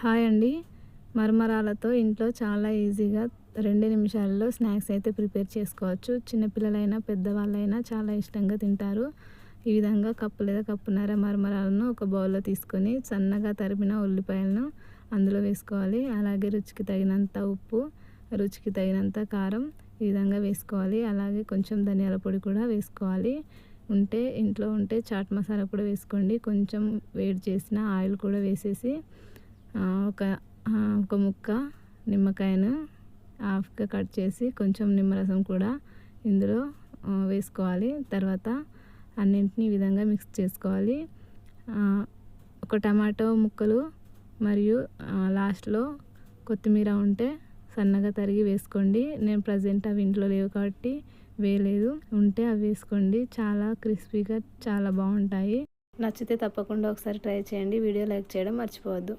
Hi అండి. మరమరాలతో ఇంట్లో చాలా ఈజీగా 2 నిమిషాల్లో స్నాక్స్ అయితే ప్రిపేర్ చేసుకోవచ్చు. చిన్నపిల్లలైనా పెద్దవాళ్ళైనా చాలా ఇష్టంగా తింటారు. ఈ విధంగా కప్పు లేదా కప్పున్నర మరమరాలను ఒక బౌల్‌లో తీసుకొని సన్నగా తరిమిన ఉల్లిపాయలను అందులో వేసుకోవాలి. అలాగే రుచికి తగినంత ఉప్పు, రుచికి తగినంత కారం ఈ విధంగా వేసుకోవాలి. అలాగే కొంచెం ధనియాల పొడి కూడా వేసుకోవాలి. ఇంట్లో ఉంటే చాట్ మసాలా కూడా వేసుకోండి. కొంచెం వేడి చేసిన ఆయిల్ కూడా వేసేసి ఒక ఒక ముక్క నిమ్మకాయను హాఫ్‌గా కట్ చేసి కొంచెం నిమ్మరసం కూడా ఇందులో వేసుకోవాలి. తర్వాత అన్నింటిని ఈ విధంగా మిక్స్ చేసుకోవాలి. ఒక టమాటో ముక్కలు మరియు లాస్ట్‌లో కొత్తిమీర ఉంటే సన్నగా తరిగి వేసుకోండి. నేను ప్రజెంట్ అవి ఇంట్లో లేవు కాబట్టి వేయలేదు. ఉంటే అవి వేసుకోండి. చాలా క్రిస్పీగా చాలా బాగుంటాయి. నచ్చితే తప్పకుండా ఒకసారి ట్రై చేయండి. వీడియో లైక్ చేయడం మర్చిపోవద్దు.